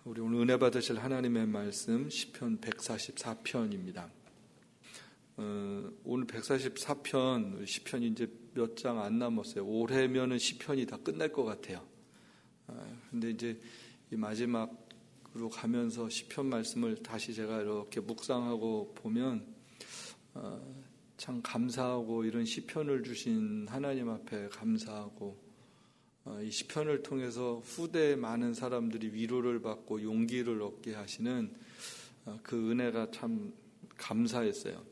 우리 오늘 은혜 받으실 하나님의 말씀 시편 144편입니다. 오늘 144편 시편이 이제 몇 장 안 남았어요. 올해면은 시편이 다 끝날 것 같아요. 근데 이제 이 마지막으로 가면서 시편 말씀을 다시 제가 이렇게 묵상하고 보면 참 감사하고, 이런 시편을 주신 하나님 앞에 감사하고, 이 시편을 통해서 후대에 많은 사람들이 위로를 받고 용기를 얻게 하시는 그 은혜가 참 감사했어요.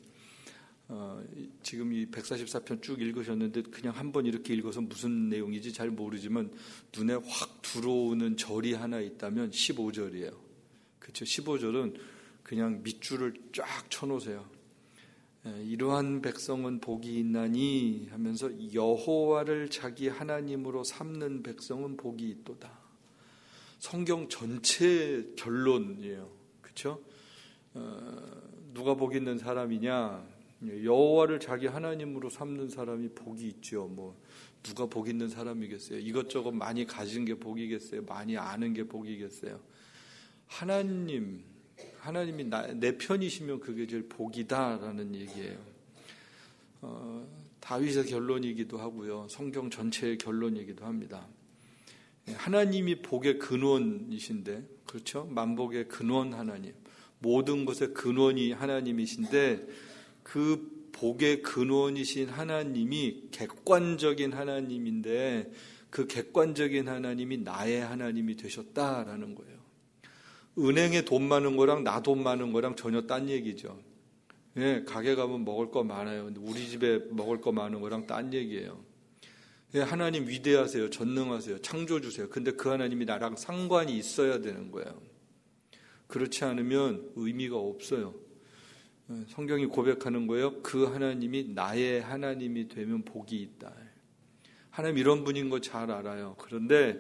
지금 이 144편 쭉 읽으셨는데 그냥 한번 이렇게 읽어서 무슨 내용인지 잘 모르지만 눈에 확 들어오는 절이 하나 있다면 15절이에요. 그렇죠? 15절은 그냥 밑줄을 쫙 쳐놓으세요. 이러한 백성은 복이 있나니 하면서 여호와를 자기 하나님으로 삼는 백성은 복이 있도다. 성경 전체 결론이에요. 그렇죠? 누가 복 있는 사람이냐? 여호와를 자기 하나님으로 삼는 사람이 복이 있죠. 누가 복 있는 사람이겠어요? 이것저것 많이 가진 게 복이겠어요? 많이 아는 게 복이겠어요? 하나님이 내 편이시면 그게 제일 복이다라는 얘기예요. 다윗의 결론이기도 하고요. 성경 전체의 결론이기도 합니다. 하나님이 복의 근원이신데, 그렇죠? 만복의 근원 하나님, 모든 것의 근원이 하나님이신데, 그 복의 근원이신 하나님이 객관적인 하나님인데, 그 객관적인 하나님이 나의 하나님이 되셨다라는 거예요. 은행에 돈 많은 거랑 나 돈 많은 거랑 전혀 딴 얘기죠. 가게 가면 먹을 거 많아요. 근데 우리 집에 먹을 거 많은 거랑 딴 얘기예요. 하나님 위대하세요. 전능하세요. 창조주세요. 근데 그 하나님이 나랑 상관이 있어야 되는 거예요. 그렇지 않으면 의미가 없어요. 성경이 고백하는 거예요. 그 하나님이 나의 하나님이 되면 복이 있다. 하나님 이런 분인 거 잘 알아요. 그런데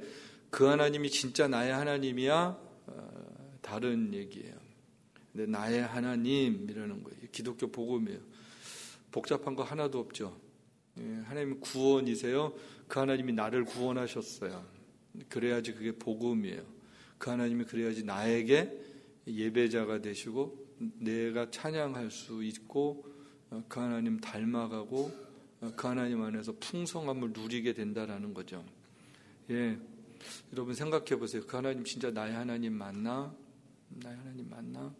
그 하나님이 진짜 나의 하나님이야? 다른 얘기예요. 근데 나의 하나님이라는 거예요. 기독교 복음이에요. 복잡한 거 하나도 없죠. 하나님 구원이세요. 그 하나님이 나를 구원하셨어요. 그래야지 그게 복음이에요. 그 하나님이 그래야지 나에게 예배자가 되시고 내가 찬양할 수 있고 그 하나님 닮아가고 그 하나님 안에서 풍성함을 누리게 된다라는 거죠. 여러분 생각해 보세요. 그 하나님 진짜 나의 하나님 맞나? 나의 하나님 맞나?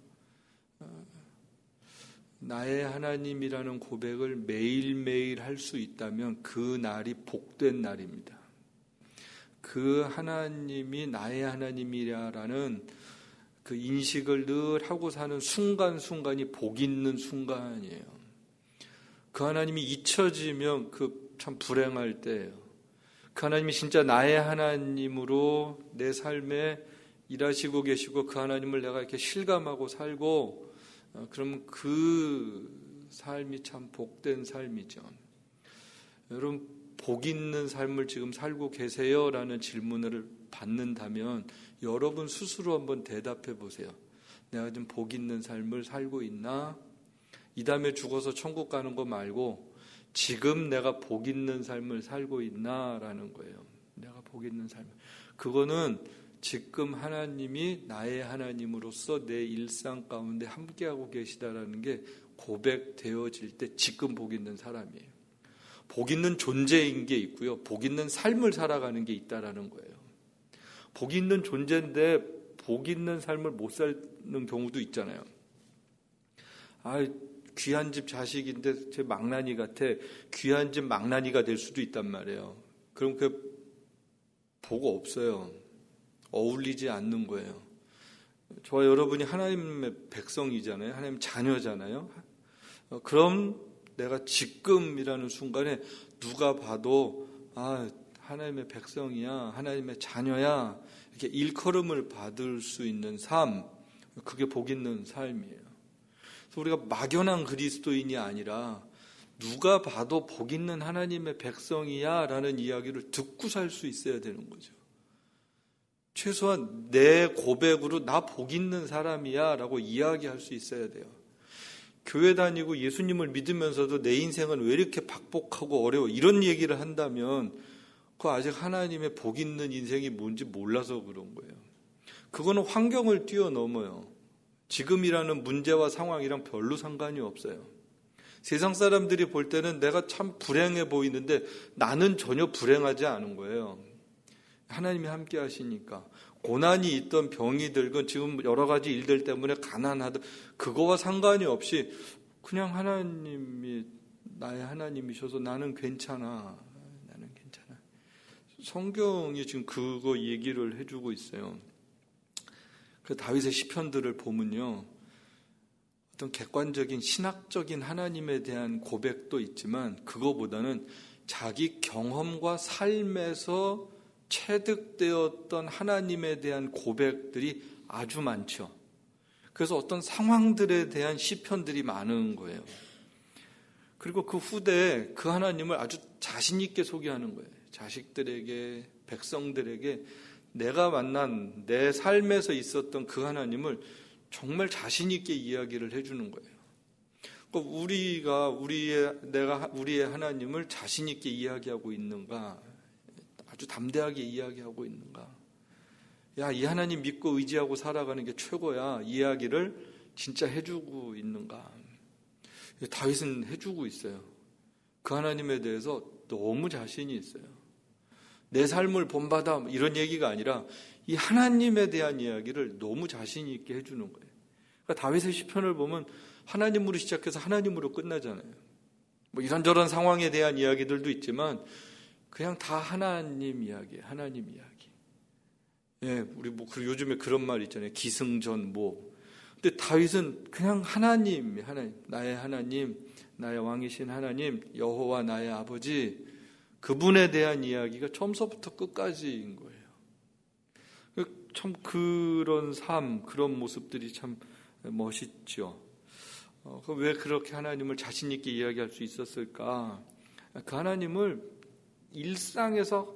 나의 하나님이라는 고백을 매일매일 할 수 있다면 그 날이 복된 날입니다. 그 하나님이 나의 하나님이라는 그 인식을 늘 하고 사는 순간순간이 복 있는 순간이에요. 그 하나님이 잊혀지면 그 참 불행할 때예요. 그 하나님이 진짜 나의 하나님으로 내 삶에 일하시고 계시고 그 하나님을 내가 이렇게 실감하고 살고 그럼 그 삶이 참 복된 삶이죠. 여러분 복 있는 삶을 지금 살고 계세요? 라는 질문을 받는다면 여러분 스스로 한번 대답해 보세요. 내가 좀 복 있는 삶을 살고 있나? 이 다음에 죽어서 천국 가는 거 말고 지금 내가 복 있는 삶을 살고 있나? 라는 거예요. 내가 복 있는 삶. 그거는 지금 하나님이 나의 하나님으로서 내 일상 가운데 함께하고 계시다라는 게 고백되어질 때 지금 복 있는 사람이에요. 복 있는 존재인 게 있고요. 복 있는 삶을 살아가는 게 있다라는 거예요. 복 있는 존재인데 복 있는 삶을 못 사는 경우도 있잖아요. 귀한 집 자식인데 제 망나니 같아. 귀한 집 망나니가 될 수도 있단 말이에요. 그럼 그 복 없어요. 어울리지 않는 거예요. 저와 여러분이 하나님의 백성이잖아요. 하나님 자녀잖아요. 그럼 내가 지금이라는 순간에 누가 봐도 하나님의 백성이야, 하나님의 자녀야, 이렇게 일컬음을 받을 수 있는 삶, 그게 복 있는 삶이에요. 그래서 우리가 막연한 그리스도인이 아니라 누가 봐도 복 있는 하나님의 백성이야 라는 이야기를 듣고 살 수 있어야 되는 거죠. 최소한 내 고백으로 나 복 있는 사람이야 라고 이야기할 수 있어야 돼요. 교회 다니고 예수님을 믿으면서도 내 인생은 왜 이렇게 박복하고 어려워, 이런 얘기를 한다면 그거 아직 하나님의 복 있는 인생이 뭔지 몰라서 그런 거예요. 그거는 환경을 뛰어넘어요. 지금이라는 문제와 상황이랑 별로 상관이 없어요. 세상 사람들이 볼 때는 내가 참 불행해 보이는데 나는 전혀 불행하지 않은 거예요. 하나님이 함께 하시니까. 고난이 있던 병이 들건 지금 여러 가지 일들 때문에 가난하든 그거와 상관이 없이 그냥 하나님이 나의 하나님이셔서 나는 괜찮아. 나는 괜찮아. 성경이 지금 그거 얘기를 해주고 있어요. 그 다윗의 시편들을 보면요, 어떤 객관적인 신학적인 하나님에 대한 고백도 있지만 그거보다는 자기 경험과 삶에서 체득되었던 하나님에 대한 고백들이 아주 많죠. 그래서 어떤 상황들에 대한 시편들이 많은 거예요. 그리고 그 후대에 그 하나님을 아주 자신 있게 소개하는 거예요. 자식들에게, 백성들에게 내가 만난 내 삶에서 있었던 그 하나님을 정말 자신 있게 이야기를 해주는 거예요. 우리가 우리의 하나님을 자신 있게 이야기하고 있는가? 아주 담대하게 이야기하고 있는가? 야, 이 하나님 믿고 의지하고 살아가는 게 최고야. 이야기를 진짜 해주고 있는가? 다윗은 해주고 있어요. 그 하나님에 대해서 너무 자신이 있어요. 내 삶을 본받아 이런 얘기가 아니라 이 하나님에 대한 이야기를 너무 자신 있게 해주는 거예요. 그러니까 다윗의 시편을 보면 하나님으로 시작해서 하나님으로 끝나잖아요. 뭐 이런저런 상황에 대한 이야기들도 있지만 그냥 다 하나님 이야기예요. 하나님 이야기. 예, 우리 그리고 요즘에 그런 말 있잖아요. 기승전모. 근데 다윗은 그냥 하나님, 나의 하나님, 나의 왕이신 하나님, 여호와 나의 아버지, 그분에 대한 이야기가 처음서부터 끝까지인 거예요. 참 그런 삶, 그런 모습들이 참 멋있죠. 왜 그렇게 하나님을 자신 있게 이야기할 수 있었을까? 그 하나님을 일상에서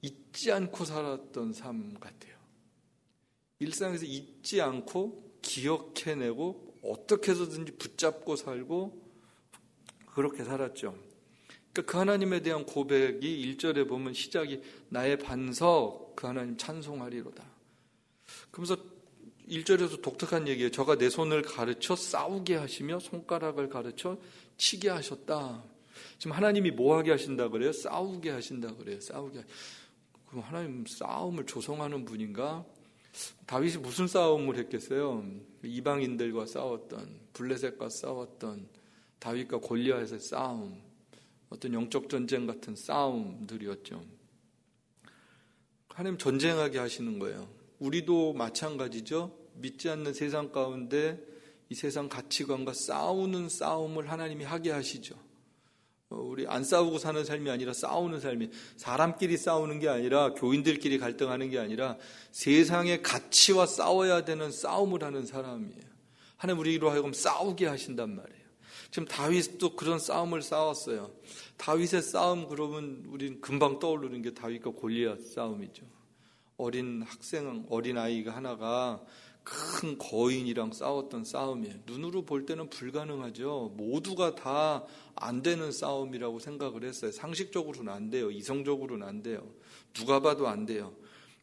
잊지 않고 살았던 삶 같아요. 일상에서 잊지 않고 기억해내고 어떻게 해서든지 붙잡고 살고 그렇게 살았죠. 그러니까 그 하나님에 대한 고백이 1절에 보면 시작이 나의 반석 그 하나님 찬송하리로다. 그러면서 1절에서 독특한 얘기예요. 저가 내 손을 가르쳐 싸우게 하시며 손가락을 가르쳐 치게 하셨다. 지금 하나님이 뭐 하게 하신다 그래요? 싸우게 하신다 그래요. 그럼 하나님 싸움을 조성하는 분인가? 다윗이 무슨 싸움을 했겠어요? 이방인들과 싸웠던, 블레셋과 싸웠던, 다윗과 골리앗의 싸움, 어떤 영적 전쟁 같은 싸움들이었죠. 하나님 전쟁하게 하시는 거예요. 우리도 마찬가지죠. 믿지 않는 세상 가운데 이 세상 가치관과 싸우는 싸움을 하나님이 하게 하시죠. 우리 안 싸우고 사는 삶이 아니라 싸우는 삶이, 사람끼리 싸우는 게 아니라 교인들끼리 갈등하는 게 아니라 세상의 가치와 싸워야 되는 싸움을 하는 사람이에요. 하나님 우리로 하여금 싸우게 하신단 말이에요. 지금 다윗도 그런 싸움을 싸웠어요. 다윗의 싸움 그러면 우린 금방 떠오르는 게 다윗과 골리앗 싸움이죠. 어린 아이가 하나가 큰 거인이랑 싸웠던 싸움이에요. 눈으로 볼 때는 불가능하죠. 모두가 다 안 되는 싸움이라고 생각을 했어요. 상식적으로는 안 돼요. 이성적으로는 안 돼요. 누가 봐도 안 돼요.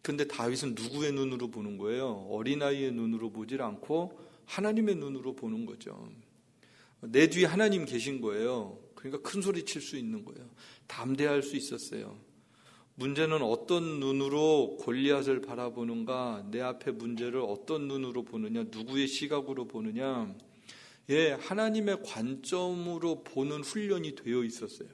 근데 다윗은 누구의 눈으로 보는 거예요? 어린아이의 눈으로 보질 않고 하나님의 눈으로 보는 거죠. 내 뒤에 하나님 계신 거예요. 그러니까 큰 소리 칠 수 있는 거예요. 담대할 수 있었어요. 문제는 어떤 눈으로 골리앗을 바라보는가, 내 앞에 문제를 어떤 눈으로 보느냐, 누구의 시각으로 보느냐, 하나님의 관점으로 보는 훈련이 되어 있었어요.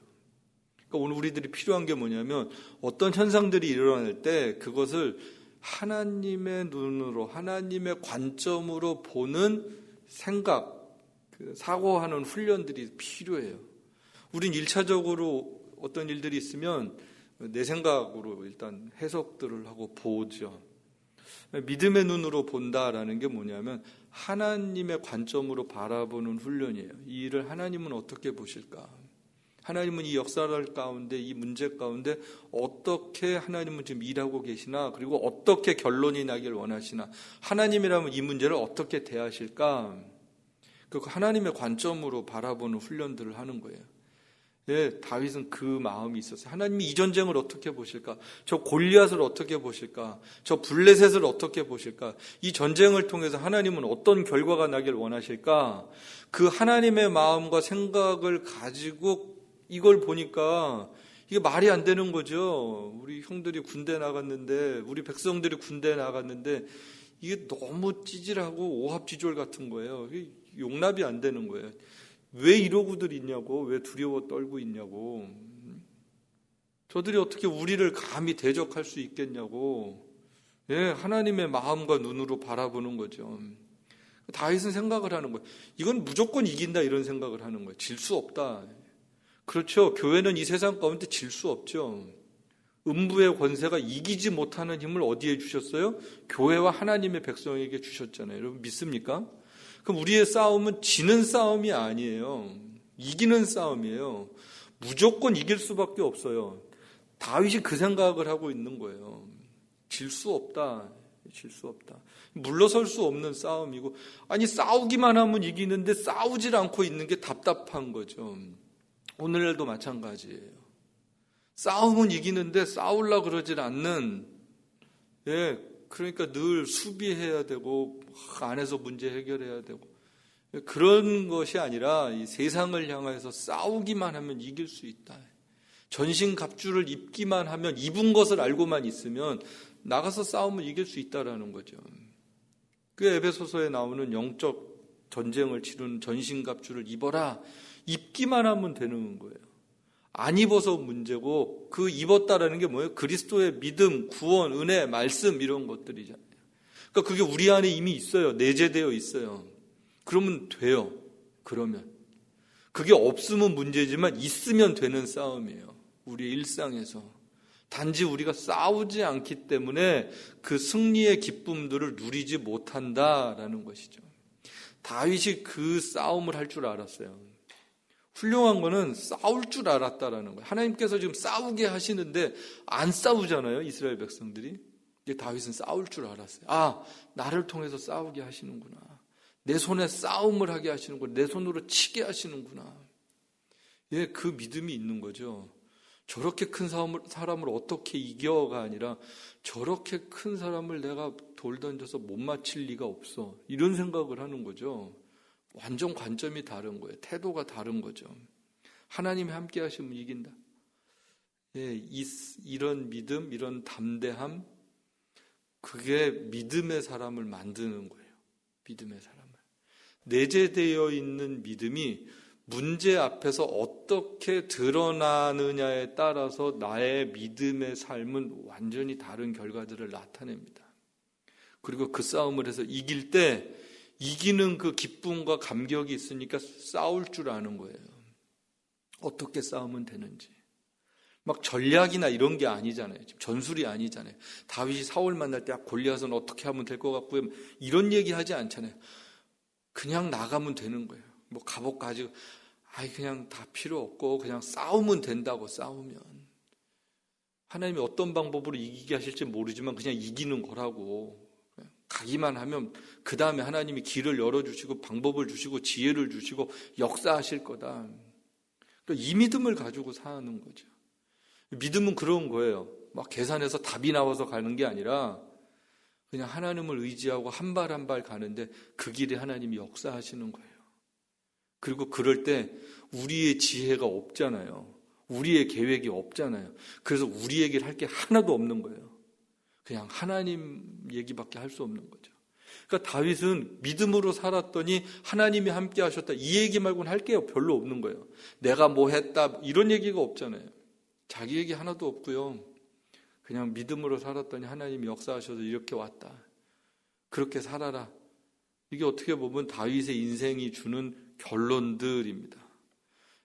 그러니까 오늘 우리들이 필요한 게 뭐냐면 어떤 현상들이 일어날 때 그것을 하나님의 눈으로, 하나님의 관점으로 보는 생각, 사고하는 훈련들이 필요해요. 우린 1차적으로 어떤 일들이 있으면 내 생각으로 일단 해석들을 하고 보죠. 믿음의 눈으로 본다라는 게 뭐냐면 하나님의 관점으로 바라보는 훈련이에요. 이 일을 하나님은 어떻게 보실까? 하나님은 이 역사를 가운데, 이 문제 가운데 어떻게 하나님은 지금 일하고 계시나? 그리고 어떻게 결론이 나길 원하시나? 하나님이라면 이 문제를 어떻게 대하실까? 그 하나님의 관점으로 바라보는 훈련들을 하는 거예요. 예, 다윗은 그 마음이 있었어요. 하나님이 이 전쟁을 어떻게 보실까? 저 골리앗을 어떻게 보실까? 저 블레셋을 어떻게 보실까? 이 전쟁을 통해서 하나님은 어떤 결과가 나길 원하실까? 그 하나님의 마음과 생각을 가지고 이걸 보니까 이게 말이 안 되는 거죠. 우리 형들이 군대 나갔는데, 우리 백성들이 군대 나갔는데 이게 너무 찌질하고 오합지졸 같은 거예요. 이게 용납이 안 되는 거예요. 왜 이러고들 있냐고, 왜 두려워 떨고 있냐고, 저들이 어떻게 우리를 감히 대적할 수 있겠냐고, 예, 하나님의 마음과 눈으로 바라보는 거죠. 다윗은 생각을 하는 거예요. 이건 무조건 이긴다, 이런 생각을 하는 거예요. 질 수 없다. 그렇죠. 교회는 이 세상 가운데 질 수 없죠. 음부의 권세가 이기지 못하는 힘을 어디에 주셨어요? 교회와 하나님의 백성에게 주셨잖아요. 여러분 믿습니까? 그럼 우리의 싸움은 지는 싸움이 아니에요. 이기는 싸움이에요. 무조건 이길 수밖에 없어요. 다윗이 그 생각을 하고 있는 거예요. 질 수 없다. 질 수 없다. 물러설 수 없는 싸움이고, 아니 싸우기만 하면 이기는데 싸우질 않고 있는 게 답답한 거죠. 오늘날도 마찬가지예요. 싸움은 이기는데 싸우려고 그러질 않는, 예, 그러니까 늘 수비해야 되고 안에서 문제 해결해야 되고 그런 것이 아니라 이 세상을 향해서 싸우기만 하면 이길 수 있다. 전신갑주를 입기만 하면, 입은 것을 알고만 있으면 나가서 싸우면 이길 수 있다라는 거죠. 그 에베소서에 나오는 영적 전쟁을 치르는 전신갑주를 입어라. 입기만 하면 되는 거예요. 안 입어서 문제고, 그 입었다라는 게 뭐예요? 그리스도의 믿음, 구원, 은혜, 말씀 이런 것들이잖아요. 그러니까 그게 우리 안에 이미 있어요. 내재되어 있어요. 그러면 돼요. 그러면 그게 없으면 문제지만 있으면 되는 싸움이에요. 우리의 일상에서. 단지 우리가 싸우지 않기 때문에 그 승리의 기쁨들을 누리지 못한다라는 것이죠. 다윗이 그 싸움을 할 줄 알았어요. 훌륭한 거는 싸울 줄 알았다라는 거예요. 하나님께서 지금 싸우게 하시는데 안 싸우잖아요, 이스라엘 백성들이. 근데 다윗은 싸울 줄 알았어요. 아, 나를 통해서 싸우게 하시는구나. 내 손에 싸움을 하게 하시는구나. 내 손으로 치게 하시는구나. 예, 그 믿음이 있는 거죠. 저렇게 큰 사람을 어떻게 이겨가 아니라 저렇게 큰 사람을 내가 돌 던져서 못 맞힐 리가 없어. 이런 생각을 하는 거죠. 완전 관점이 다른 거예요. 태도가 다른 거죠. 하나님이 함께 하시면 이긴다. 예, 이런 믿음, 이런 담대함, 그게 믿음의 사람을 만드는 거예요. 믿음의 사람을. 내재되어 있는 믿음이 문제 앞에서 어떻게 드러나느냐에 따라서 나의 믿음의 삶은 완전히 다른 결과들을 나타냅니다. 그리고 그 싸움을 해서 이길 때 이기는 그 기쁨과 감격이 있으니까 싸울 줄 아는 거예요. 어떻게 싸우면 되는지. 막 전략이나 이런 게 아니잖아요. 전술이 아니잖아요. 다윗이 사울 만날 때 골리앗은 어떻게 하면 될 것 같고요. 이런 얘기 하지 않잖아요. 그냥 나가면 되는 거예요. 뭐 갑옷 가지고 그냥 다 필요 없고 그냥 싸우면 된다고. 싸우면 하나님이 어떤 방법으로 이기게 하실지 모르지만 그냥 이기는 거라고. 가기만 하면 그 다음에 하나님이 길을 열어주시고 방법을 주시고 지혜를 주시고 역사하실 거다. 이 믿음을 가지고 사는 거죠. 믿음은 그런 거예요. 막 계산해서 답이 나와서 가는 게 아니라 그냥 하나님을 의지하고 한 발 한 발 가는데 그 길에 하나님이 역사하시는 거예요. 그리고 그럴 때 우리의 지혜가 없잖아요. 우리의 계획이 없잖아요. 그래서 우리 얘기를 할 게 하나도 없는 거예요. 그냥 하나님 얘기밖에 할 수 없는 거죠. 그러니까 다윗은 믿음으로 살았더니 하나님이 함께 하셨다. 이 얘기 말고는 할 게 별로 없는 거예요. 내가 뭐 했다 이런 얘기가 없잖아요. 자기 얘기 하나도 없고요. 그냥 믿음으로 살았더니 하나님이 역사하셔서 이렇게 왔다. 그렇게 살아라. 이게 어떻게 보면 다윗의 인생이 주는 결론들입니다.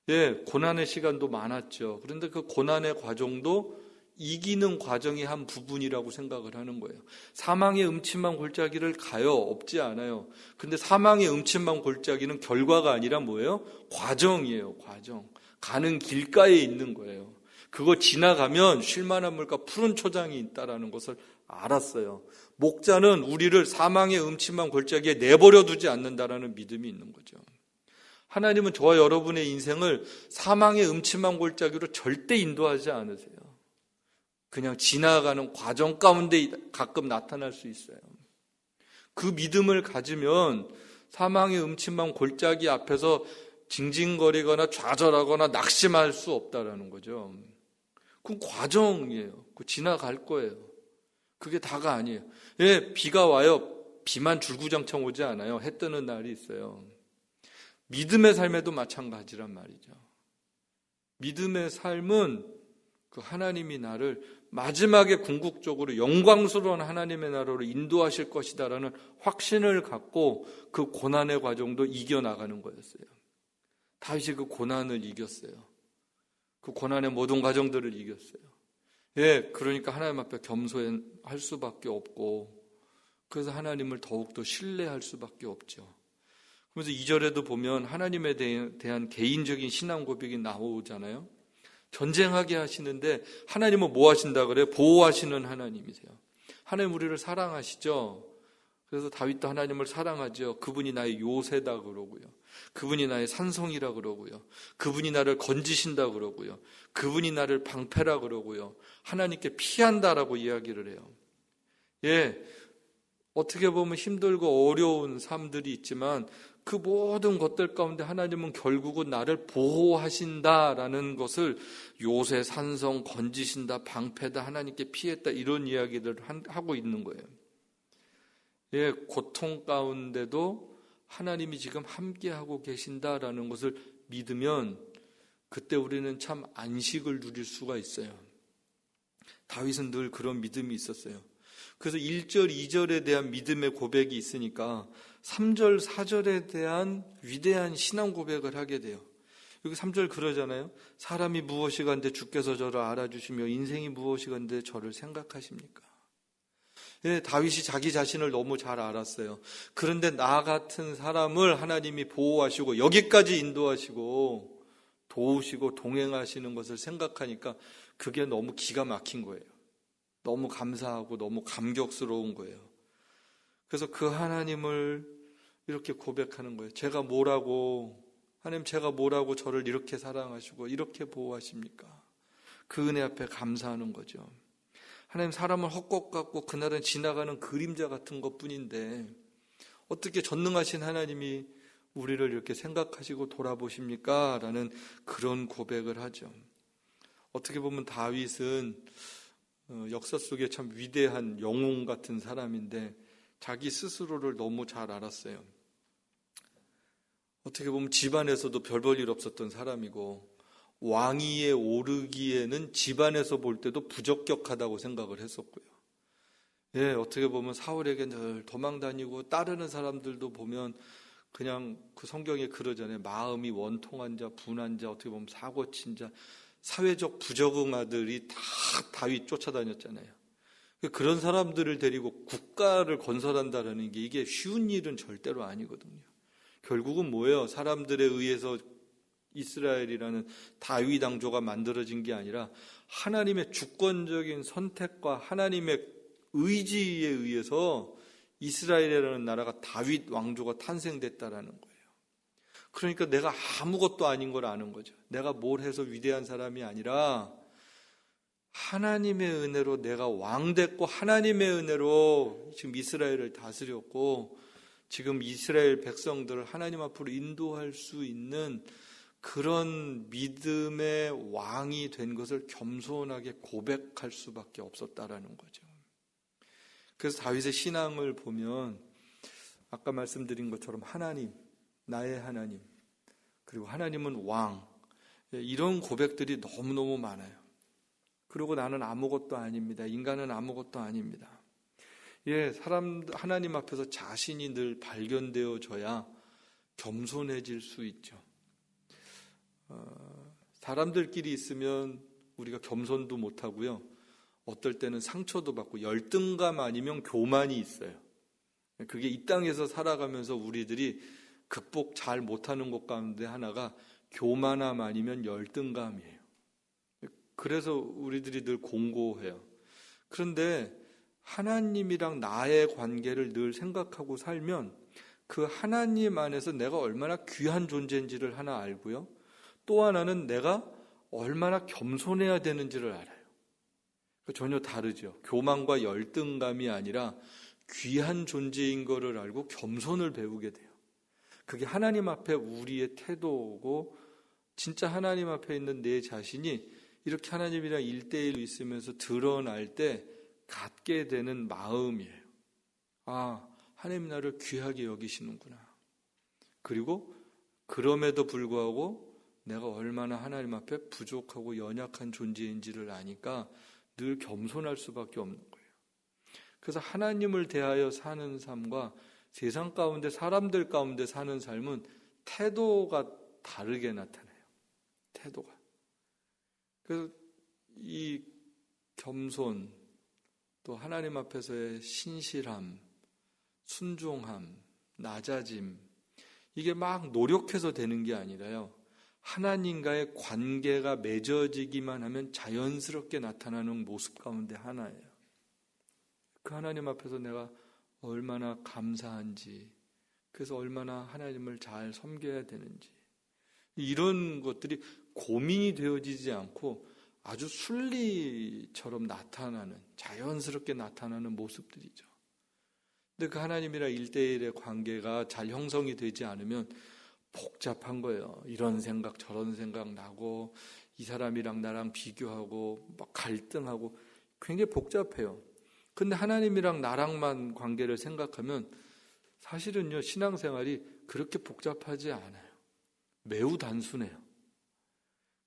예, 고난의 시간도 많았죠. 그런데 그 고난의 과정도 이기는 과정의 한 부분이라고 생각을 하는 거예요. 사망의 음침한 골짜기를 가요? 없지 않아요. 근데 사망의 음침한 골짜기는 결과가 아니라 뭐예요? 과정이에요. 과정. 가는 길가에 있는 거예요. 그거 지나가면 쉴만한 물과 푸른 초장이 있다라는 것을 알았어요. 목자는 우리를 사망의 음침한 골짜기에 내버려 두지 않는다라는 믿음이 있는 거죠. 하나님은 저와 여러분의 인생을 사망의 음침한 골짜기로 절대 인도하지 않으세요. 그냥 지나가는 과정 가운데 가끔 나타날 수 있어요. 그 믿음을 가지면 사망의 음침한 골짜기 앞에서 징징거리거나 좌절하거나 낙심할 수 없다라는 거죠. 그건 과정이에요. 그 지나갈 거예요. 그게 다가 아니에요. 예, 비가 와요. 비만 줄구장창 오지 않아요. 해 뜨는 날이 있어요. 믿음의 삶에도 마찬가지란 말이죠. 믿음의 삶은 그 하나님이 나를 마지막에 궁극적으로 영광스러운 하나님의 나라로 인도하실 것이다라는 확신을 갖고 그 고난의 과정도 이겨나가는 거였어요. 다윗이 그 고난을 이겼어요. 그 고난의 모든 과정들을 이겼어요. 예, 그러니까 하나님 앞에 겸손할 수밖에 없고, 그래서 하나님을 더욱더 신뢰할 수밖에 없죠. 그래서 2절에도 보면 하나님에 대한 개인적인 신앙 고백이 나오잖아요. 전쟁하게 하시는데 하나님은 뭐 하신다 그래요? 보호하시는 하나님이세요. 하나님 우리를 사랑하시죠. 그래서 다윗도 하나님을 사랑하죠. 그분이 나의 요새다 그러고요. 그분이 나의 산성이라 그러고요. 그분이 나를 건지신다 그러고요. 그분이 나를 방패라 그러고요. 하나님께 피한다라고 이야기를 해요. 예, 어떻게 보면 힘들고 어려운 삶들이 있지만 그 모든 것들 가운데 하나님은 결국은 나를 보호하신다라는 것을 요새, 산성, 건지신다, 방패다, 하나님께 피했다 이런 이야기를 하고 있는 거예요. 예, 고통 가운데도 하나님이 지금 함께하고 계신다라는 것을 믿으면 그때 우리는 참 안식을 누릴 수가 있어요. 다윗은 늘 그런 믿음이 있었어요. 그래서 1절, 2절에 대한 믿음의 고백이 있으니까 3절, 4절에 대한 위대한 신앙 고백을 하게 돼요. 여기 3절 그러잖아요. 사람이 무엇이간데 주께서 저를 알아주시며 인생이 무엇이간데 저를 생각하십니까? 예, 다윗이 자기 자신을 너무 잘 알았어요. 그런데 나 같은 사람을 하나님이 보호하시고 여기까지 인도하시고 도우시고 동행하시는 것을 생각하니까 그게 너무 기가 막힌 거예요. 너무 감사하고 너무 감격스러운 거예요. 그래서 그 하나님을 이렇게 고백하는 거예요. 하나님 제가 뭐라고 저를 이렇게 사랑하시고 이렇게 보호하십니까? 그 은혜 앞에 감사하는 거죠. 하나님 사람을 헛것 같고 그날은 지나가는 그림자 같은 것뿐인데 어떻게 전능하신 하나님이 우리를 이렇게 생각하시고 돌아보십니까? 라는 그런 고백을 하죠. 어떻게 보면 다윗은 역사 속에 참 위대한 영웅 같은 사람인데 자기 스스로를 너무 잘 알았어요. 어떻게 보면 집안에서도 별 볼 일 없었던 사람이고 왕위에 오르기에는 집안에서 볼 때도 부적격하다고 생각을 했었고요. 예, 어떻게 보면 사울에게 늘 도망다니고 따르는 사람들도 보면 그냥 그 성경에 그러잖아요. 마음이 원통한 자, 분한 자, 어떻게 보면 사고친 자, 사회적 부적응아들이 다 다윗 쫓아다녔잖아요. 그런 사람들을 데리고 국가를 건설한다는 게 이게 쉬운 일은 절대로 아니거든요. 결국은 뭐예요? 사람들에 의해서 이스라엘이라는 다윗 왕조가 만들어진 게 아니라 하나님의 주권적인 선택과 하나님의 의지에 의해서 이스라엘이라는 나라가 다윗 왕조가 탄생됐다라는 거예요. 그러니까 내가 아무것도 아닌 걸 아는 거죠. 내가 뭘 해서 위대한 사람이 아니라 하나님의 은혜로 내가 왕 됐고 하나님의 은혜로 지금 이스라엘을 다스렸고 지금 이스라엘 백성들을 하나님 앞으로 인도할 수 있는 그런 믿음의 왕이 된 것을 겸손하게 고백할 수밖에 없었다라는 거죠. 그래서 다윗의 신앙을 보면 아까 말씀드린 것처럼 하나님, 나의 하나님, 그리고 하나님은 왕, 이런 고백들이 너무너무 많아요. 그리고 나는 아무것도 아닙니다. 인간은 아무것도 아닙니다. 예, 하나님 앞에서 자신이 늘 발견되어져야 겸손해질 수 있죠. 사람들끼리 있으면 우리가 겸손도 못하고요. 어떨 때는 상처도 받고 열등감 아니면 교만이 있어요. 그게 이 땅에서 살아가면서 우리들이 극복 잘 못하는 것 가운데 하나가 교만함 아니면 열등감이에요. 그래서 우리들이 늘 공고해요. 그런데 하나님이랑 나의 관계를 늘 생각하고 살면 그 하나님 안에서 내가 얼마나 귀한 존재인지를 하나 알고요. 또 하나는 내가 얼마나 겸손해야 되는지를 알아요. 전혀 다르죠. 교만과 열등감이 아니라 귀한 존재인 것을 알고 겸손을 배우게 돼요. 그게 하나님 앞에 우리의 태도고, 진짜 하나님 앞에 있는 내 자신이 이렇게 하나님이랑 1대1로 있으면서 드러날 때 갖게 되는 마음이에요. 아, 하나님 나를 귀하게 여기시는구나. 그리고 그럼에도 불구하고 내가 얼마나 하나님 앞에 부족하고 연약한 존재인지를 아니까 늘 겸손할 수밖에 없는 거예요. 그래서 하나님을 대하여 사는 삶과 세상 가운데 사람들 가운데 사는 삶은 태도가 다르게 나타나요. 태도가. 그래서 이 겸손, 또 하나님 앞에서의 신실함, 순종함, 낮아짐, 이게 막 노력해서 되는 게 아니라요, 하나님과의 관계가 맺어지기만 하면 자연스럽게 나타나는 모습 가운데 하나예요. 그 하나님 앞에서 내가 얼마나 감사한지, 그래서 얼마나 하나님을 잘 섬겨야 되는지, 이런 것들이 고민이 되어지지 않고 아주 순리처럼 나타나는, 자연스럽게 나타나는 모습들이죠. 근데 그 하나님이랑 1대1의 관계가 잘 형성이 되지 않으면 복잡한 거예요. 이런 생각 저런 생각 나고, 이 사람이랑 나랑 비교하고 막 갈등하고 굉장히 복잡해요. 근데 하나님이랑 나랑만 관계를 생각하면 사실은요, 신앙생활이 그렇게 복잡하지 않아요. 매우 단순해요.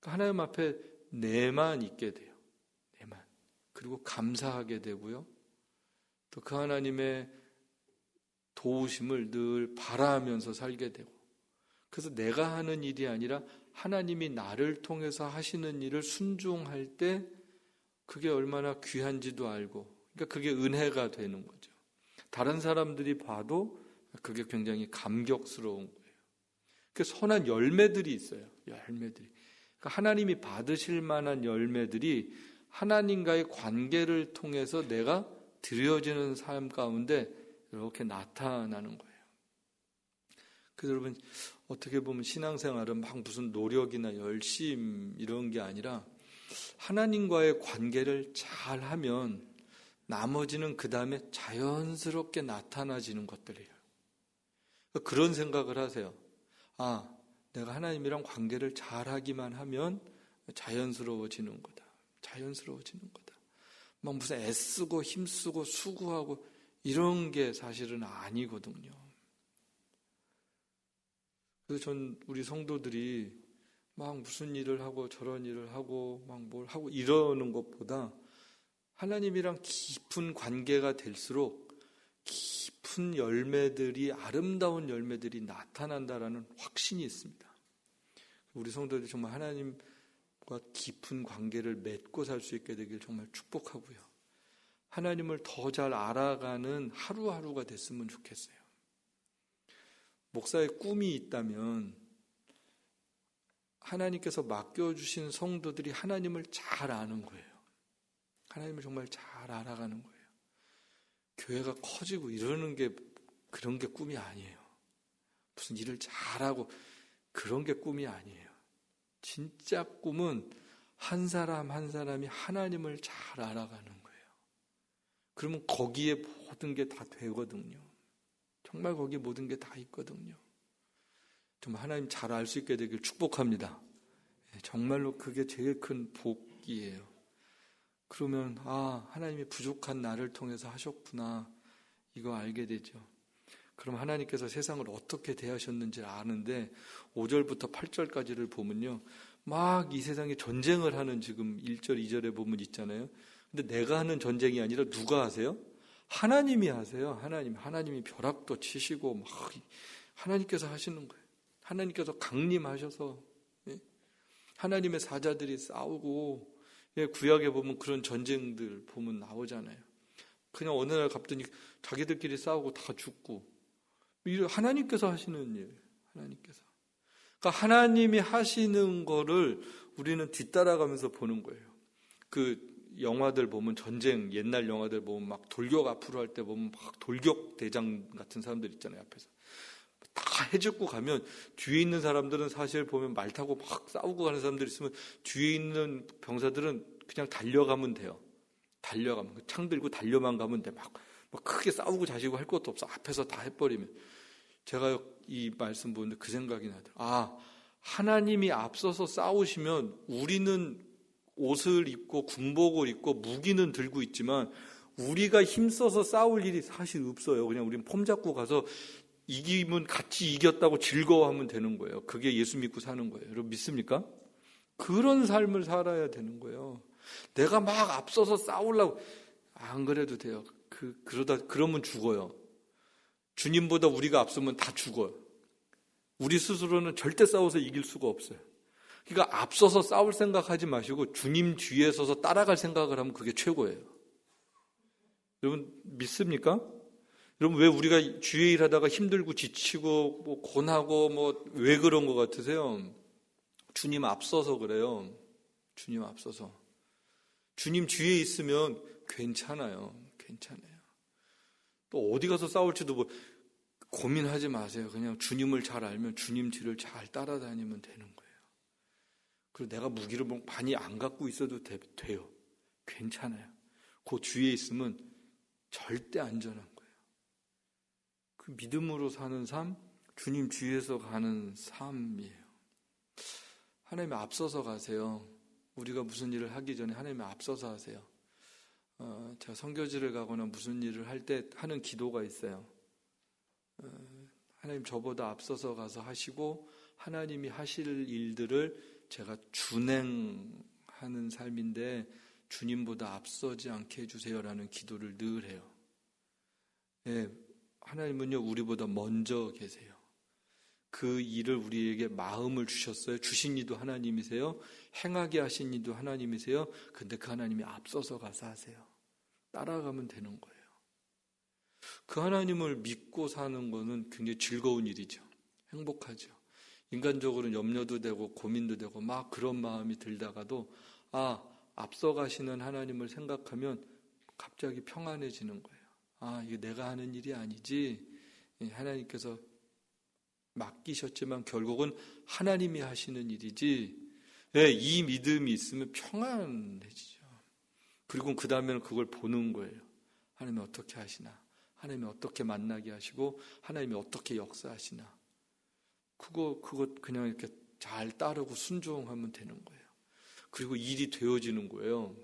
그러니까 하나님 앞에 내만 있게 돼요. 내만. 그리고 감사하게 되고요. 또 그 하나님의 도우심을 늘 바라면서 살게 되고, 그래서 내가 하는 일이 아니라 하나님이 나를 통해서 하시는 일을 순종할 때 그게 얼마나 귀한지도 알고, 그러니까 그게 은혜가 되는 거죠. 다른 사람들이 봐도 그게 굉장히 감격스러운 거예요. 그 선한 열매들이 있어요. 열매들이. 그러니까 하나님이 받으실 만한 열매들이 하나님과의 관계를 통해서 내가 드려지는 삶 가운데 이렇게 나타나는 거예요. 그래서 여러분, 어떻게 보면 신앙생활은 막 무슨 노력이나 열심 이런 게 아니라 하나님과의 관계를 잘 하면 나머지는 그 다음에 자연스럽게 나타나지는 것들이에요. 그런 생각을 하세요. 아, 내가 하나님이랑 관계를 잘 하기만 하면 자연스러워지는 거다. 자연스러워지는 거다. 막 무슨 애쓰고 힘쓰고 수고하고 이런 게 사실은 아니거든요. 그래서 전 우리 성도들이 막 무슨 일을 하고 저런 일을 하고 막 뭘 하고 이러는 것보다 하나님이랑 깊은 관계가 될수록 깊은 열매들이, 아름다운 열매들이 나타난다라는 확신이 있습니다. 우리 성도들이 정말 하나님과 깊은 관계를 맺고 살 수 있게 되길 정말 축복하고요. 하나님을 더 잘 알아가는 하루하루가 됐으면 좋겠어요. 목사의 꿈이 있다면 하나님께서 맡겨주신 성도들이 하나님을 잘 아는 거예요. 하나님을 정말 잘 알아가는 거예요. 교회가 커지고 이러는 게, 그런 게 꿈이 아니에요. 무슨 일을 잘하고 그런 게 꿈이 아니에요. 진짜 꿈은 한 사람 한 사람이 하나님을 잘 알아가는 거예요. 그러면 거기에 모든 게 다 되거든요. 정말 거기에 모든 게 다 있거든요. 정말 하나님 잘 알 수 있게 되길 축복합니다. 정말로 그게 제일 큰 복이에요. 그러면 하나님이 부족한 나를 통해서 하셨구나, 이거 알게 되죠. 그럼 하나님께서 세상을 어떻게 대하셨는지 아는데 5절부터 8절까지를 보면요, 막 이 세상에 전쟁을 하는, 지금 1절 2절에 보면 있잖아요. 근데 내가 하는 전쟁이 아니라 누가 하세요? 하나님이 하세요. 하나님이 벼락도 치시고 막 하나님께서 하시는 거예요. 하나님께서 강림하셔서 하나님의 사자들이 싸우고, 구약에 보면 그런 전쟁들 보면 나오잖아요. 그냥 어느 날 갑자기 자기들끼리 싸우고 다 죽고, 하나님께서 하시는 일, 하나님께서. 그러니까 하나님이 하시는 거를 우리는 뒤따라가면서 보는 거예요. 영화들 보면 전쟁 옛날 영화들 보면 막 돌격 앞으로 할 때 보면 막 돌격 대장 같은 사람들 있잖아요. 앞에서 다 해집고 가면 뒤에 있는 사람들은 사실 보면 말 타고 막 싸우고 가는 사람들 있으면 뒤에 있는 병사들은 그냥 달려가면 돼요. 달려가면 창 들고 달려만 가면 돼. 막 크게 싸우고 자시고 할 것도 없어. 앞에서 다 해버리면. 제가 이 말씀 보는데 그 생각이 나더라고요. 하나님이 앞서서 싸우시면 우리는 옷을 입고 군복을 입고 무기는 들고 있지만 우리가 힘써서 싸울 일이 사실 없어요. 그냥 우리는 폼 잡고 가서 이기면 같이 이겼다고 즐거워하면 되는 거예요. 그게 예수 믿고 사는 거예요. 여러분 믿습니까? 그런 삶을 살아야 되는 거예요. 내가 막 앞서서 싸우려고 안 그래도 돼요. 그러면 죽어요. 주님보다 우리가 앞서면 다 죽어요. 우리 스스로는 절대 싸워서 이길 수가 없어요. 그러니까 앞서서 싸울 생각하지 마시고 주님 뒤에 서서 따라갈 생각을 하면 그게 최고예요. 여러분 믿습니까? 여러분 왜 우리가 주의 일하다가 힘들고 지치고 뭐 고나고 뭐 왜 그런 것 같으세요? 주님 앞서서 그래요. 주님 앞서서. 주님 뒤에 있으면 괜찮아요. 괜찮아요. 또 어디 가서 싸울지도 뭐 고민하지 마세요. 그냥 주님을 잘 알면 주님 뒤를 잘 따라다니면 되는 거예요. 그리고 내가 무기를 많이 안 갖고 있어도 돼요. 괜찮아요. 그 주위에 있으면 절대 안전한 거예요. 그 믿음으로 사는 삶, 주님 뒤에서 가는 삶이에요. 하나님 앞서서 가세요. 우리가 무슨 일을 하기 전에 하나님 앞서서 하세요. 제가 선교지를 가거나 무슨 일을 할 때 하는 기도가 있어요. 하나님 저보다 앞서서 가서 하시고 하나님이 하실 일들을 제가 준행하는 삶인데 주님보다 앞서지 않게 해주세요라는 기도를 늘 해요. 예, 하나님은요 우리보다 먼저 계세요. 그 일을 우리에게 마음을 주셨어요. 주신 이도 하나님이세요. 행하게 하신 이도 하나님이세요. 근데 그 하나님이 앞서서 가서 하세요. 따라가면 되는 거예요. 그 하나님을 믿고 사는 거는 굉장히 즐거운 일이죠. 행복하죠. 인간적으로는 염려도 되고 고민도 되고 막 그런 마음이 들다가도 앞서 가시는 하나님을 생각하면 갑자기 평안해지는 거예요. 이게 내가 하는 일이 아니지. 하나님께서 맡기셨지만 결국은 하나님이 하시는 일이지. 이 믿음이 있으면 평안해지죠. 그리고 그 다음에는 그걸 보는 거예요. 하나님이 어떻게 하시나. 하나님이 어떻게 만나게 하시고 하나님이 어떻게 역사하시나. 그거 그냥 이렇게 잘 따르고 순종하면 되는 거예요. 그리고 일이 되어지는 거예요.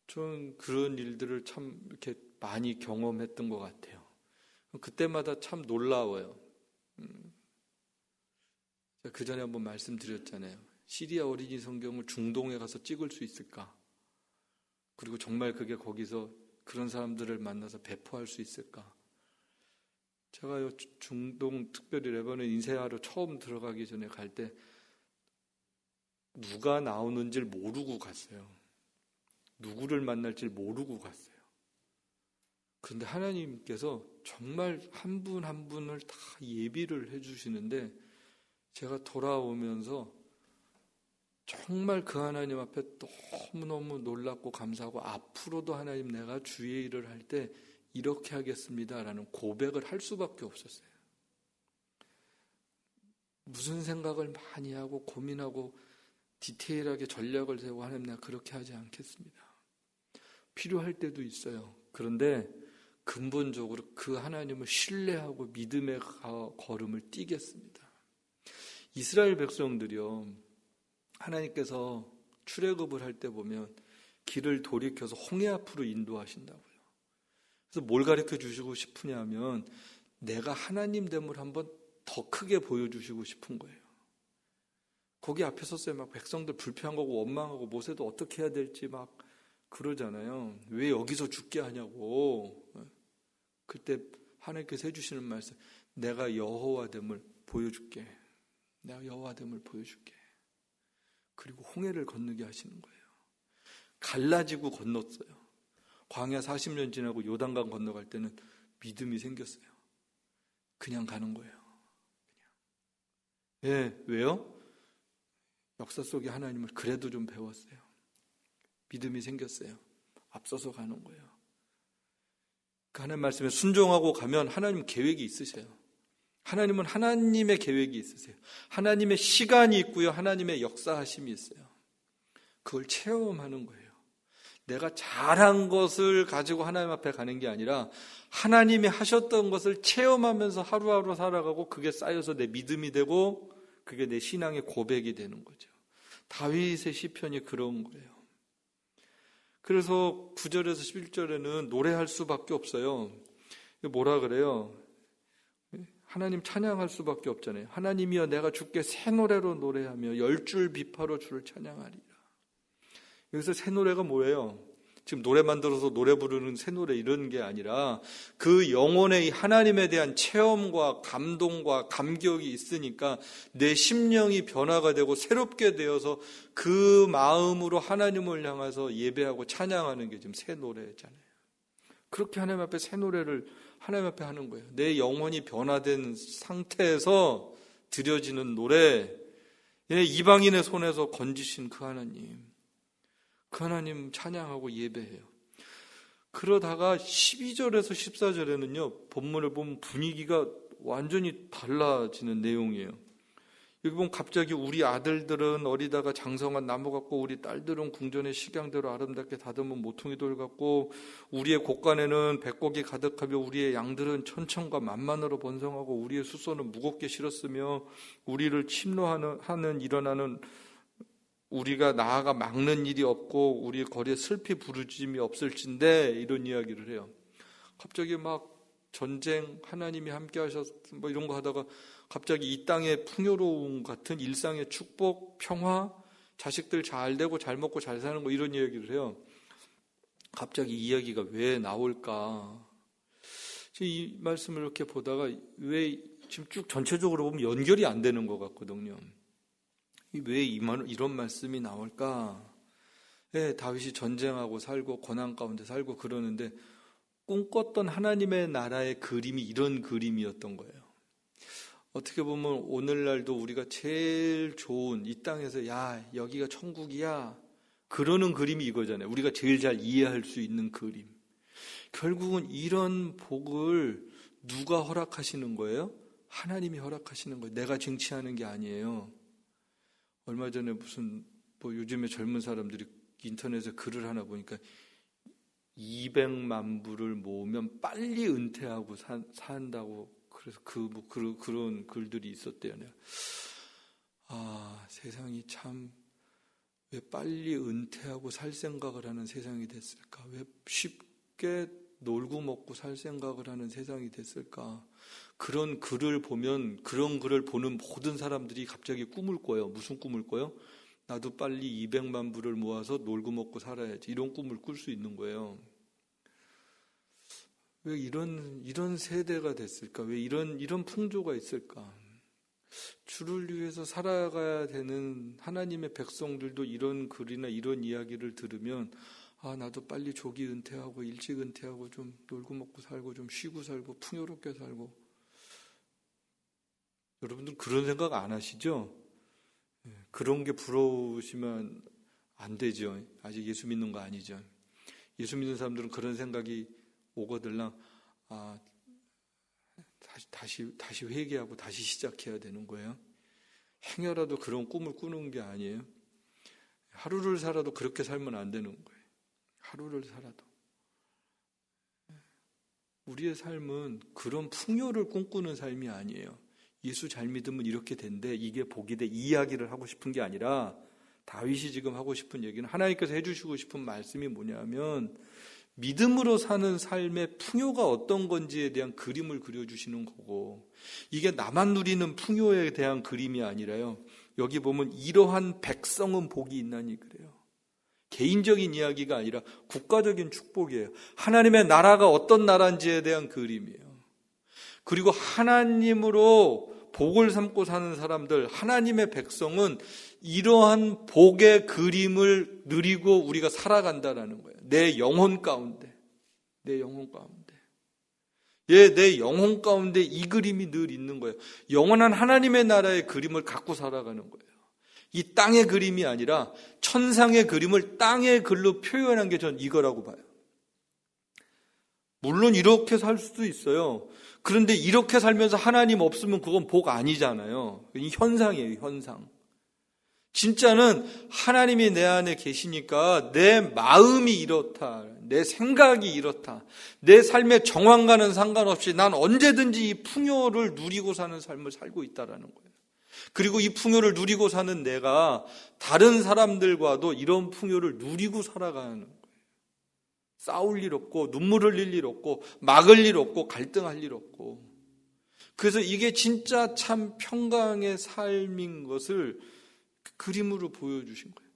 전 그런 일들을 참 이렇게 많이 경험했던 것 같아요. 그때마다 참 놀라워요. 그 전에 한번 말씀드렸잖아요. 시리아 어린이 성경을 중동에 가서 찍을 수 있을까? 그리고 정말 그게 거기서 그런 사람들을 만나서 배포할 수 있을까? 제가 중동 특별히 레바논 인쇄하러 처음 들어가기 전에 갈 때 누가 나오는지를 모르고 갔어요. 누구를 만날지를 모르고 갔어요. 그런데 하나님께서 정말 한 분 한 분을 다 예비를 해주시는데 제가 돌아오면서 정말 그 하나님 앞에 너무너무 놀랍고 감사하고 앞으로도 하나님 내가 주의 일을 할 때 이렇게 하겠습니다라는 고백을 할 수밖에 없었어요. 무슨 생각을 많이 하고 고민하고 디테일하게 전략을 세우고 하나님 내가 그렇게 하지 않겠습니다. 필요할 때도 있어요. 그런데 근본적으로 그 하나님을 신뢰하고 믿음의 걸음을 띄겠습니다. 이스라엘 백성들이요. 하나님께서 출애굽을 할 때 보면 길을 돌이켜서 홍해 앞으로 인도하신다고요. 그래서 뭘 가르쳐 주시고 싶으냐면 내가 하나님 됨을 한번 더 크게 보여주시고 싶은 거예요. 거기 앞에 섰어요. 막 백성들 불평하고 원망하고 모세도 어떻게 해야 될지 막 그러잖아요. 왜 여기서 죽게 하냐고. 그때 하나님께서 해주시는 말씀, 내가 여호와됨을 보여줄게. 내가 여호와됨을 보여줄게. 그리고 홍해를 건너게 하시는 거예요. 갈라지고 건넜어요. 광야 40년 지나고 요단강 건너갈 때는 믿음이 생겼어요. 그냥 가는 거예요. 그냥. 왜요? 역사 속에 하나님을 그래도 좀 배웠어요. 믿음이 생겼어요. 앞서서 가는 거예요. 그 하나님 말씀에 순종하고 가면 하나님 계획이 있으세요. 하나님은 하나님의 계획이 있으세요. 하나님의 시간이 있고요. 하나님의 역사하심이 있어요. 그걸 체험하는 거예요. 내가 잘한 것을 가지고 하나님 앞에 가는 게 아니라 하나님이 하셨던 것을 체험하면서 하루하루 살아가고 그게 쌓여서 내 믿음이 되고 그게 내 신앙의 고백이 되는 거죠. 다윗의 시편이 그런 거예요. 그래서 9절에서 11절에는 노래할 수밖에 없어요. 뭐라 그래요? 하나님 찬양할 수밖에 없잖아요. 하나님이여 내가 주께 새 노래로 노래하며 10줄 비파로 주를 찬양하리라. 여기서 새 노래가 뭐예요? 지금 노래 만들어서 노래 부르는 새 노래 이런 게 아니라 그 영혼의 하나님에 대한 체험과 감동과 감격이 있으니까 내 심령이 변화가 되고 새롭게 되어서 그 마음으로 하나님을 향해서 예배하고 찬양하는 게 지금 새 노래잖아요. 그렇게 하나님 앞에 새 노래를 하나님 앞에 하는 거예요. 내 영혼이 변화된 상태에서 드려지는 노래, 이방인의 손에서 건지신 그 하나님 찬양하고 예배해요. 그러다가 12절에서 14절에는요, 본문을 보면 분위기가 완전히 달라지는 내용이에요. 여기 보면 갑자기 우리 아들들은 어리다가 장성한 나무 같고 우리 딸들은 궁전의 식양대로 아름답게 다듬은 모퉁이 돌 같고 우리의 곳간에는 백곡이 가득하며 우리의 양들은 천천과 만만으로 번성하고 우리의 숫소는 무겁게 실었으며 우리를 침노하는 일어나는 우리가 나아가 막는 일이 없고 우리 거리에 슬피 부르짖음이 없을진데 이런 이야기를 해요. 갑자기 막 전쟁 하나님이 함께 하셨 뭐 이런 거 하다가 갑자기 이 땅의 풍요로움 같은 일상의 축복, 평화, 자식들 잘 되고 잘 먹고 잘 사는 거 이런 이야기를 해요. 갑자기 이 이야기가 왜 나올까? 지금 이 말씀을 이렇게 보다가 왜 지금 쭉 전체적으로 보면 연결이 안 되는 것 같거든요. 왜 이런 말씀이 나올까? 다윗이 전쟁하고 살고 고난 가운데 살고 그러는데 꿈꿨던 하나님의 나라의 그림이 이런 그림이었던 거예요. 어떻게 보면 오늘날도 우리가 제일 좋은 이 땅에서 야 여기가 천국이야 그러는 그림이 이거잖아요. 우리가 제일 잘 이해할 수 있는 그림. 결국은 이런 복을 누가 허락하시는 거예요? 하나님이 허락하시는 거예요. 내가 쟁취하는 게 아니에요. 얼마 전에 무슨 요즘에 젊은 사람들이 인터넷에 글을 하나 보니까 200만 불을 모으면 빨리 은퇴하고 산다고 그래서 그런 글들이 있었대요. 세상이 참 왜 빨리 은퇴하고 살 생각을 하는 세상이 됐을까? 왜 쉽게 놀고 먹고 살 생각을 하는 세상이 됐을까? 그런 글을 보면 그런 글을 보는 모든 사람들이 갑자기 꿈을 꿔요. 무슨 꿈을 꿔요? 나도 빨리 200만 불을 모아서 놀고 먹고 살아야지. 이런 꿈을 꿀 수 있는 거예요. 왜 이런 세대가 됐을까? 왜 이런 풍조가 있을까? 주를 위해서 살아가야 되는 하나님의 백성들도 이런 글이나 이런 이야기를 들으면 나도 빨리 조기 은퇴하고 일찍 은퇴하고 좀 놀고 먹고 살고 좀 쉬고 살고 풍요롭게 살고. 여러분들 그런 생각 안 하시죠? 그런 게 부러우시면 안 되죠. 아직 예수 믿는 거 아니죠. 예수 믿는 사람들은 그런 생각이 오거들랑 다시 회개하고 다시 시작해야 되는 거예요. 행여라도 그런 꿈을 꾸는 게 아니에요. 하루를 살아도 그렇게 살면 안 되는 거예요. 하루를 살아도. 우리의 삶은 그런 풍요를 꿈꾸는 삶이 아니에요. 예수 잘 믿으면 이렇게 된대, 이게 복이 돼, 이 이야기를 하고 싶은 게 아니라 다윗이 지금 하고 싶은 얘기는 하나님께서 해주시고 싶은 말씀이 뭐냐면 믿음으로 사는 삶의 풍요가 어떤 건지에 대한 그림을 그려주시는 거고 이게 나만 누리는 풍요에 대한 그림이 아니라요. 여기 보면 이러한 백성은 복이 있나니 그래요. 개인적인 이야기가 아니라 국가적인 축복이에요. 하나님의 나라가 어떤 나라인지에 대한 그림이에요. 그리고 하나님으로 복을 삼고 사는 사람들, 하나님의 백성은 이러한 복의 그림을 누리고 우리가 살아간다라는 거예요. 내 영혼 가운데. 내 영혼 가운데 이 그림이 늘 있는 거예요. 영원한 하나님의 나라의 그림을 갖고 살아가는 거예요. 이 땅의 그림이 아니라 천상의 그림을 땅의 글로 표현한 게 전 이거라고 봐요. 물론 이렇게 살 수도 있어요. 그런데 이렇게 살면서 하나님 없으면 그건 복 아니잖아요. 이 현상이에요, 현상. 진짜는 하나님이 내 안에 계시니까 내 마음이 이렇다, 내 생각이 이렇다, 내 삶의 정황과는 상관없이 난 언제든지 이 풍요를 누리고 사는 삶을 살고 있다라는 거예요. 그리고 이 풍요를 누리고 사는 내가 다른 사람들과도 이런 풍요를 누리고 살아가는 거예요. 싸울 일 없고 눈물 흘릴 일 없고 막을 일 없고 갈등할 일 없고. 그래서 이게 진짜 참 평강의 삶인 것을 그림으로 보여주신 거예요.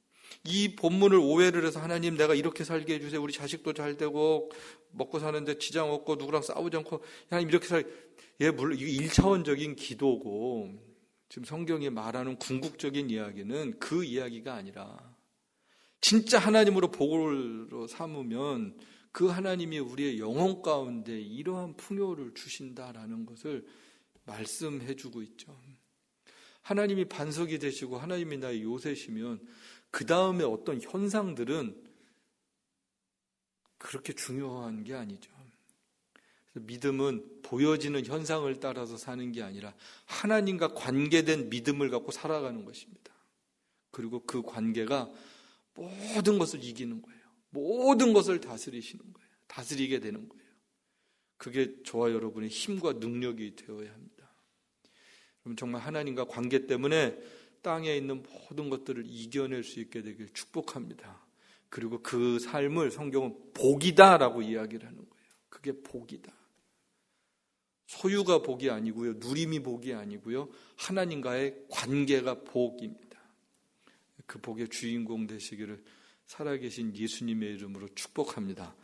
이 본문을 오해를 해서 하나님 내가 이렇게 살게 해주세요. 우리 자식도 잘 되고 먹고 사는데 지장 없고 누구랑 싸우지 않고 하나님 이렇게 물론 이게 1차원적인 기도고 지금 성경이 말하는 궁극적인 이야기는 그 이야기가 아니라 진짜 하나님으로 복으로 삼으면 그 하나님이 우리의 영혼 가운데 이러한 풍요를 주신다라는 것을 말씀해 주고 있죠. 하나님이 반석이 되시고 하나님이 나의 요새시면 그 다음에 어떤 현상들은 그렇게 중요한 게 아니죠. 믿음은 보여지는 현상을 따라서 사는 게 아니라 하나님과 관계된 믿음을 갖고 살아가는 것입니다. 그리고 그 관계가 모든 것을 이기는 거예요. 모든 것을 다스리시는 거예요. 다스리게 되는 거예요. 그게 저와 여러분의 힘과 능력이 되어야 합니다. 그럼 정말 하나님과 관계 때문에 땅에 있는 모든 것들을 이겨낼 수 있게 되길 축복합니다. 그리고 그 삶을 성경은 복이다라고 이야기를 하는 거예요. 그게 복이다. 소유가 복이 아니고요. 누림이 복이 아니고요. 하나님과의 관계가 복입니다. 그 복의 주인공 되시기를 살아계신 예수님의 이름으로 축복합니다.